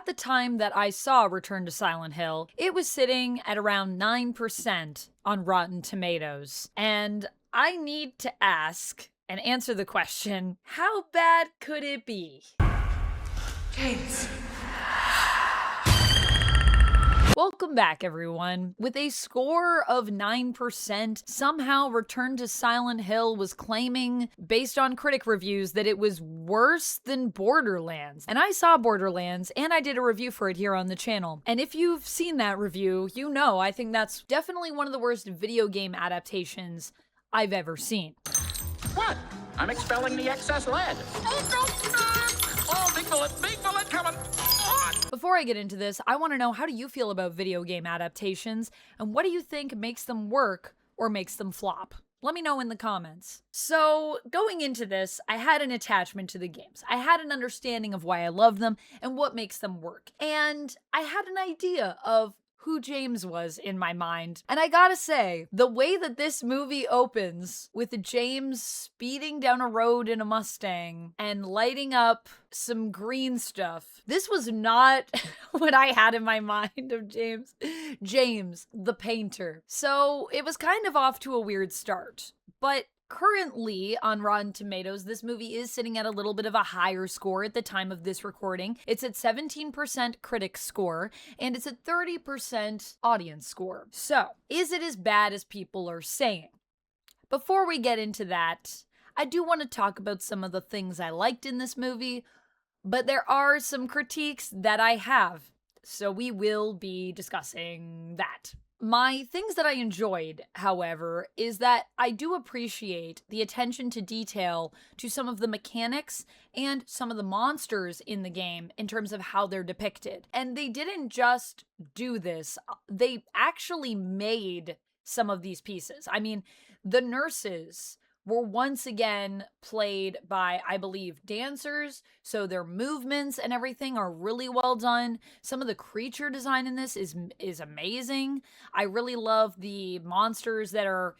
At the time that I saw Return to Silent Hill, it was sitting at around 9% on Rotten Tomatoes. And I need to ask and answer the question, how bad could it be? James. Welcome back, everyone. With a score of 9%, somehow Return to Silent Hill was claiming, based on critic reviews, that it was worse than Borderlands. And I saw Borderlands, and I did a review for it here on the channel. And if you've seen that review, you know I think that's definitely one of the worst video game adaptations I've ever seen. What? I'm expelling the excess lead. Oh, big bullet coming. Before I get into this, I want to know, how do you feel about video game adaptations, and what do you think makes them work or makes them flop? Let me know in the comments. So, going into this, I had an attachment to the games. I had an understanding of why I love them and what makes them work. And I had an idea of who James was in my mind. And I gotta say, the way that this movie opens with James speeding down a road in a Mustang and lighting up some green stuff, this was not what I had in my mind of James. James, the painter. So it was kind of off to a weird start. But currently, on Rotten Tomatoes, this movie is sitting at a little bit of a higher score at the time of this recording. It's at 17% critic score, and it's at 30% audience score. So, is it as bad as people are saying? Before we get into that, I do want to talk about some of the things I liked in this movie, but there are some critiques that I have, so we will be discussing that. My things that I enjoyed, however, is that I do appreciate the attention to detail to some of the mechanics and some of the monsters in the game in terms of how they're depicted. And they didn't just do this, they actually made some of these pieces. I mean, the nurses were once again played by, I believe, dancers, so their movements and everything are really well done. Some of the creature design in this is amazing. I really love the monsters that are,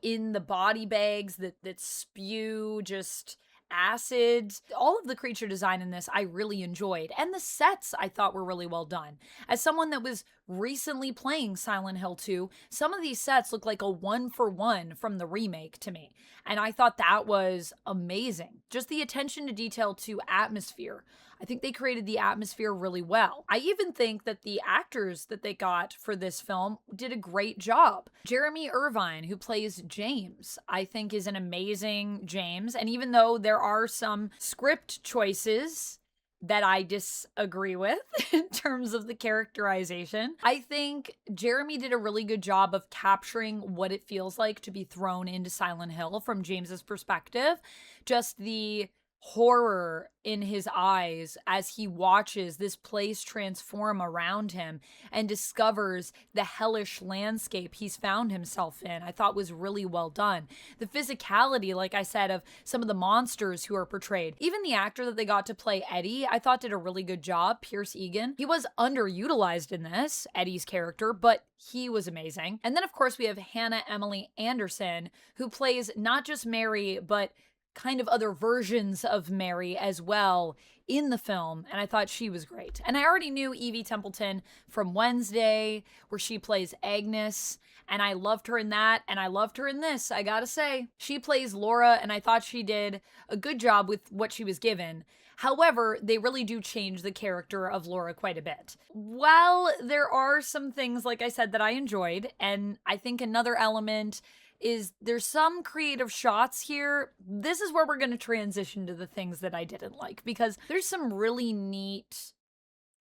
in the body bags that spew just acid. All of the creature design in this I really enjoyed, and the sets I thought were really well done. As someone that was recently playing Silent Hill 2, some of these sets look like a 1-for-1 from the remake to me, and I thought that was amazing. Just the attention to detail to atmosphere. I think they created the atmosphere really well. I even think that the actors that they got for this film did a great job. Jeremy Irvine, who plays James, I think is an amazing James. And even though there are some script choices that I disagree with in terms of the characterization, I think Jeremy did a really good job of capturing what it feels like to be thrown into Silent Hill from James's perspective. Just the horror in his eyes as he watches this place transform around him and discovers the hellish landscape he's found himself in, I thought was really well done. The physicality, like I said, of some of the monsters who are portrayed. Even the actor that they got to play Eddie, I thought did a really good job, Pierce Egan. He was underutilized in this, Eddie's character, but he was amazing. And then, of course, we have Hannah Emily Anderson, who plays not just Mary, but kind of other versions of Mary as well in the film, and I thought she was great. And I already knew Evie Templeton from Wednesday, where she plays Agnes, and I loved her in that, and I loved her in this, I gotta say. She plays Laura, and I thought she did a good job with what she was given. However, they really do change the character of Laura quite a bit. While there are some things, like I said, that I enjoyed, and I think another element is there's some creative shots here. This is where we're going to transition to the things that I didn't like, because there's some really neat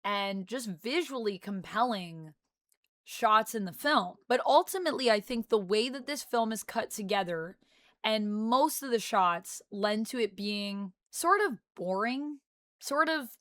and just visually compelling shots in the film. But ultimately, I think the way that this film is cut together and most of the shots lend to it being sort of boring, sort of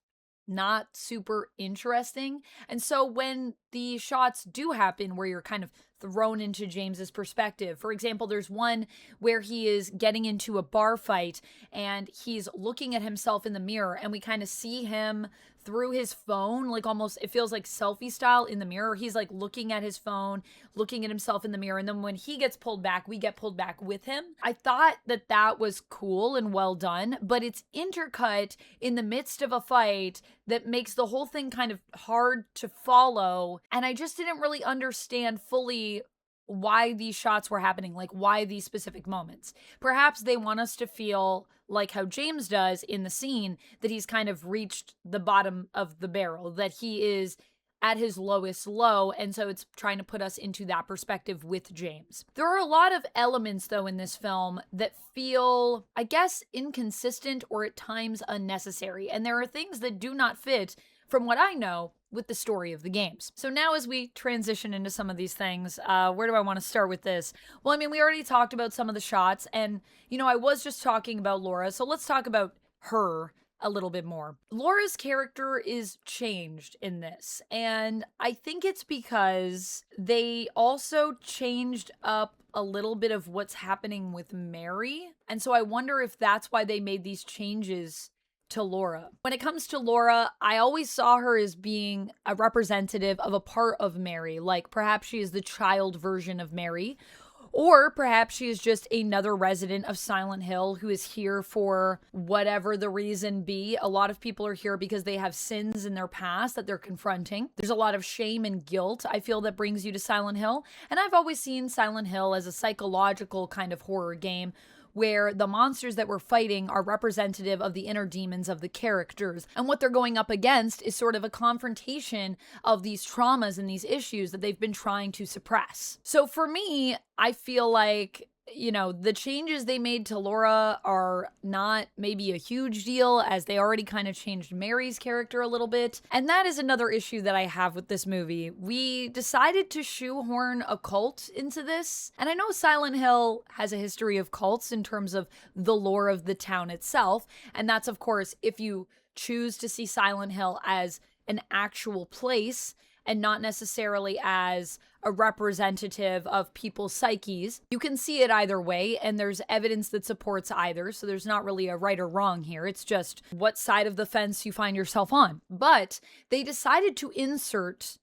not super interesting. And so when the shots do happen where you're kind of thrown into James's perspective, for example, there's one where he is getting into a bar fight and he's looking at himself in the mirror, and we kind of see him through his phone, like almost, it feels like selfie style in the mirror. He's like looking at his phone, looking at himself in the mirror. And then when he gets pulled back, we get pulled back with him. I thought that that was cool and well done, but it's intercut in the midst of a fight that makes the whole thing kind of hard to follow. And I just didn't really understand fully why these shots were happening, like why these specific moments. Perhaps they want us to feel like how James does in the scene, that he's kind of reached the bottom of the barrel, that he is at his lowest low, and so it's trying to put us into that perspective with James. There are a lot of elements, though, in this film that feel, I guess, inconsistent or at times unnecessary, and there are things that do not fit, from what I know, with the story of the games. So now as we transition into some of these things, where do I want to start with this? Well, I mean, we already talked about some of the shots, and, I was just talking about Laura, so let's talk about her a little bit more. Laura's character is changed in this, and I think it's because they also changed up a little bit of what's happening with Mary, and so I wonder if that's why they made these changes to Laura. When it comes to Laura, I always saw her as being a representative of a part of Mary, like perhaps she is the child version of Mary, or perhaps she is just another resident of Silent Hill who is here for whatever the reason be. A lot of people are here because they have sins in their past that they're confronting. There's a lot of shame and guilt, I feel, that brings you to Silent Hill. And I've always seen Silent Hill as a psychological kind of horror game where the monsters that we're fighting are representative of the inner demons of the characters. And what they're going up against is sort of a confrontation of these traumas and these issues that they've been trying to suppress. So for me, I feel like, the changes they made to Laura are not maybe a huge deal, as they already kind of changed Mary's character a little bit. And that is another issue that I have with this movie. We decided to shoehorn a cult into this. And I know Silent Hill has a history of cults in terms of the lore of the town itself. And that's, of course, if you choose to see Silent Hill as an actual place and not necessarily as a representative of people's psyches. You can see it either way, and there's evidence that supports either, so there's not really a right or wrong here. It's just what side of the fence you find yourself on. But they decided to insert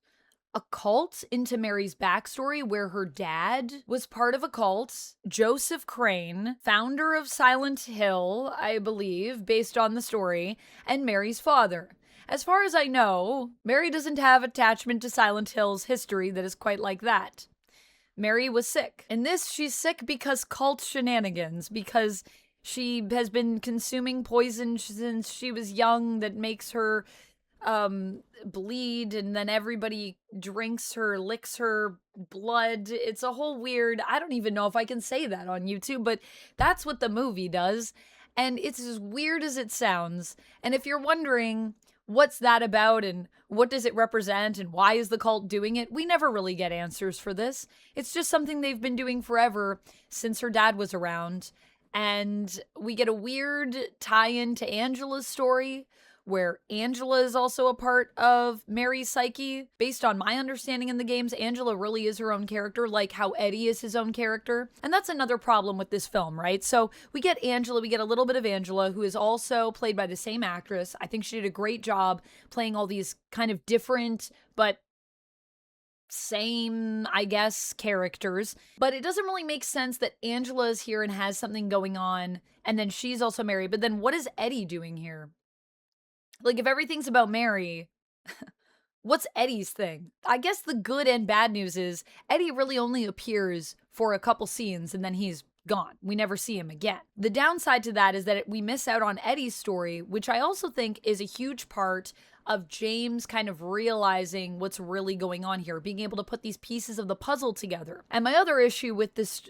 a cult into Mary's backstory where her dad was part of a cult. Joseph Crane, founder of Silent Hill, I believe, based on the story, and Mary's father. As far as I know, Mary doesn't have attachment to Silent Hill's history that is quite like that. Mary was sick. In this, she's sick because cult shenanigans, because she has been consuming poison since she was young that makes her bleed, and then everybody drinks her, licks her blood. It's a whole weird, I don't even know if I can say that on YouTube, but that's what the movie does. And it's as weird as it sounds. And if you're wondering, what's that about and what does it represent and why is the cult doing it? We never really get answers for this. It's just something they've been doing forever since her dad was around. And we get a weird tie-in to Angela's story, where Angela is also a part of Mary's psyche. Based on my understanding in the games, Angela really is her own character, like how Eddie is his own character. And that's another problem with this film, right? So we get Angela, we get a little bit of Angela, who is also played by the same actress. I think she did a great job playing all these kind of different, but same, I guess, characters. But it doesn't really make sense that Angela is here and has something going on, and then she's also Mary. But then what is Eddie doing here? Like, if everything's about Mary, what's Eddie's thing? I guess the good and bad news is Eddie really only appears for a couple scenes and then he's gone. We never see him again. The downside to that is that we miss out on Eddie's story, which I also think is a huge part of James kind of realizing what's really going on here, being able to put these pieces of the puzzle together. And my other issue with this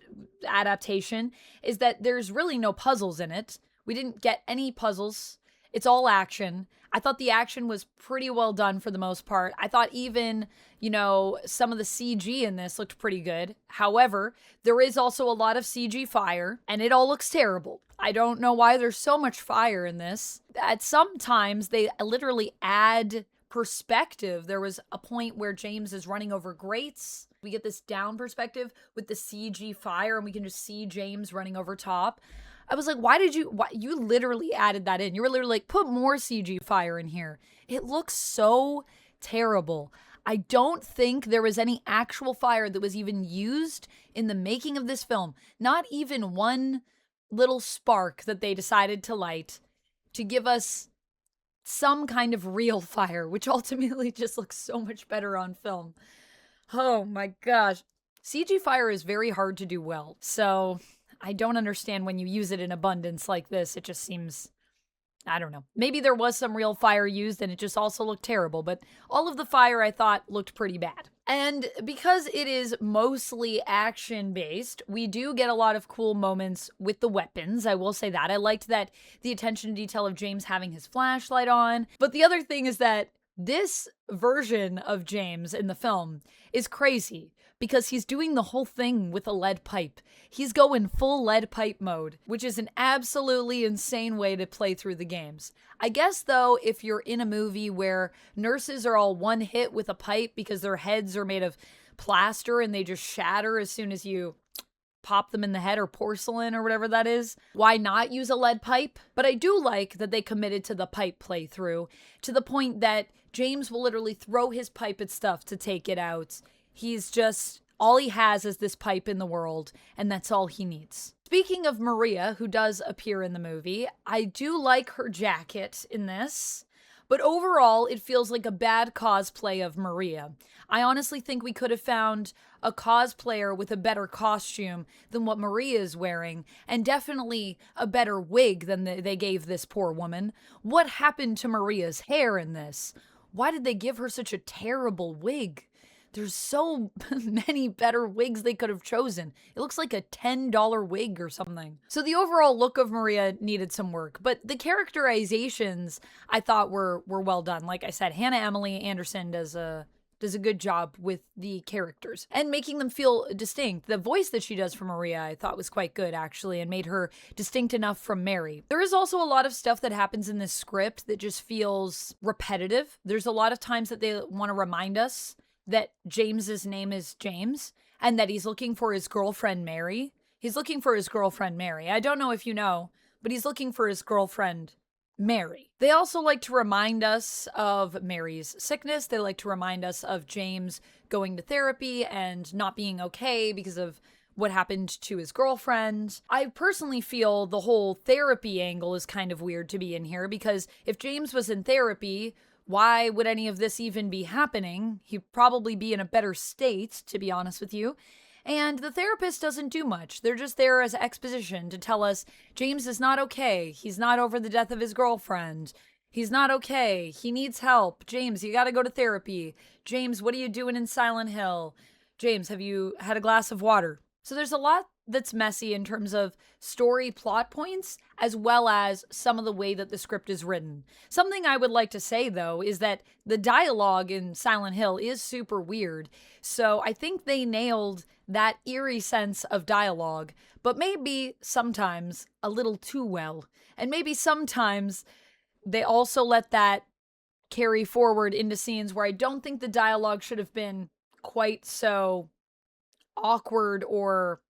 adaptation is that there's really no puzzles in it. We didn't get any puzzles. It's all action. I thought the action was pretty well done for the most part. I thought even, some of the CG in this looked pretty good. However, there is also a lot of CG fire, and it all looks terrible. I don't know why there's so much fire in this. At some times, they literally add perspective. There was a point where James is running over grates. We get this down perspective with the CG fire, and we can just see James running over top. I was like, why you literally added that in. You were literally like, put more CG fire in here. It looks so terrible. I don't think there was any actual fire that was even used in the making of this film. Not even one little spark that they decided to light to give us some kind of real fire, which ultimately just looks so much better on film. Oh my gosh. CG fire is very hard to do well, so I don't understand when you use it in abundance like this. It just seems, I don't know. Maybe there was some real fire used and it just also looked terrible, but all of the fire I thought looked pretty bad. And because it is mostly action-based, we do get a lot of cool moments with the weapons. I will say that. I liked that the attention to detail of James having his flashlight on. But the other thing is that this version of James in the film is crazy because he's doing the whole thing with a lead pipe. He's going full lead pipe mode, which is an absolutely insane way to play through the games. I guess, though, if you're in a movie where nurses are all one hit with a pipe because their heads are made of plaster and they just shatter as soon as you pop them in the head, or porcelain or whatever that is, why not use a lead pipe? But I do like that they committed to the pipe playthrough to the point that James will literally throw his pipe at stuff to take it out. He's just, all he has is this pipe in the world, and that's all he needs. Speaking of Maria, who does appear in the movie, I do like her jacket in this, but overall, it feels like a bad cosplay of Maria. I honestly think we could have found a cosplayer with a better costume than what Maria is wearing, and definitely a better wig than they gave this poor woman. What happened to Maria's hair in this? Why did they give her such a terrible wig? There's so many better wigs they could have chosen. It looks like a $10 wig or something. So the overall look of Maria needed some work, but the characterizations I thought were well done. Like I said, Hannah Emily Anderson does a good job with the characters and making them feel distinct. The voice that she does for Maria I thought was quite good, actually, and made her distinct enough from Mary. There is also a lot of stuff that happens in this script that just feels repetitive. There's a lot of times that they want to remind us that James's name is James and that he's looking for his girlfriend, Mary. He's looking for his girlfriend, Mary. I don't know if you know, but he's looking for his girlfriend, Mary. They also like to remind us of Mary's sickness. They like to remind us of James going to therapy and not being okay because of what happened to his girlfriend. I personally feel the whole therapy angle is kind of weird to be in here because if James was in therapy, why would any of this even be happening? He'd probably be in a better state, to be honest with you. And the therapist doesn't do much. They're just there as exposition to tell us James is not okay. He's not over the death of his girlfriend. He's not okay. He needs help. James, you gotta go to therapy. James, what are you doing in Silent Hill? James, have you had a glass of water? So there's a lot that's messy in terms of story plot points, as well as some of the way that the script is written. Something I would like to say, though, is that the dialogue in Silent Hill is super weird. So I think they nailed that eerie sense of dialogue, but maybe sometimes a little too well. And maybe sometimes they also let that carry forward into scenes where I don't think the dialogue should have been quite so awkward or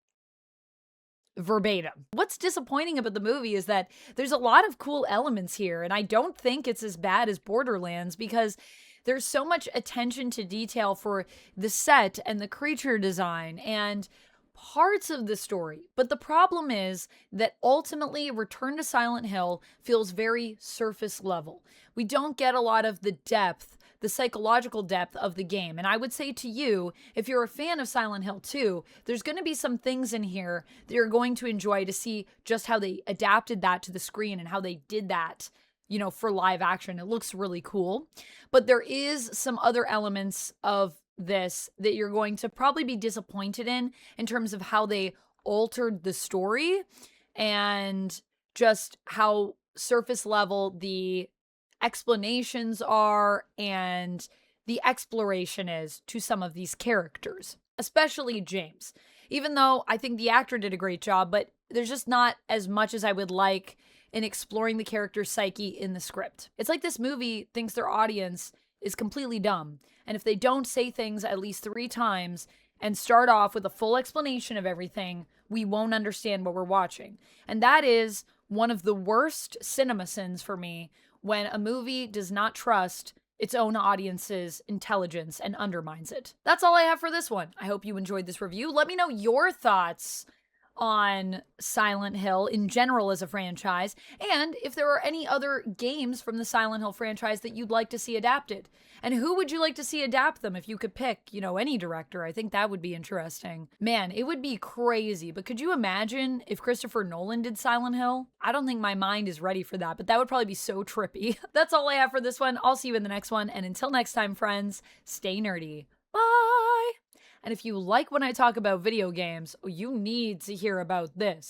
verbatim. What's disappointing about the movie is that there's a lot of cool elements here, and I don't think it's as bad as Borderlands because there's so much attention to detail for the set and the creature design and parts of the story. But the problem is that ultimately Return to Silent Hill feels very surface level. We don't get a lot of the depth, the psychological depth of the game. And I would say to you, if you're a fan of Silent Hill 2, there's going to be some things in here that you're going to enjoy to see just how they adapted that to the screen and how they did that, you know, for live action. It looks really cool. But there is some other elements of this that you're going to probably be disappointed in terms of how they altered the story and just how surface level the explanations are and the exploration is to some of these characters, especially James. Even though I think the actor did a great job, but there's just not as much as I would like in exploring the character's psyche in the script. It's like this movie thinks their audience is completely dumb, and if they don't say things at least 3 times and start off with a full explanation of everything, we won't understand what we're watching. And that is one of the worst cinema sins for me, when a movie does not trust its own audience's intelligence and undermines it. That's all I have for this one. I hope you enjoyed this review. Let me know your thoughts on Silent Hill in general as a franchise, and if there are any other games from the Silent Hill franchise that you'd like to see adapted. And who would you like to see adapt them if you could pick, any director? I think that would be interesting. Man, it would be crazy, but could you imagine if Christopher Nolan did Silent Hill? I don't think my mind is ready for that, but that would probably be so trippy. That's all I have for this one. I'll see you in the next one, and until next time, friends, stay nerdy. Bye! And if you like when I talk about video games, you need to hear about this.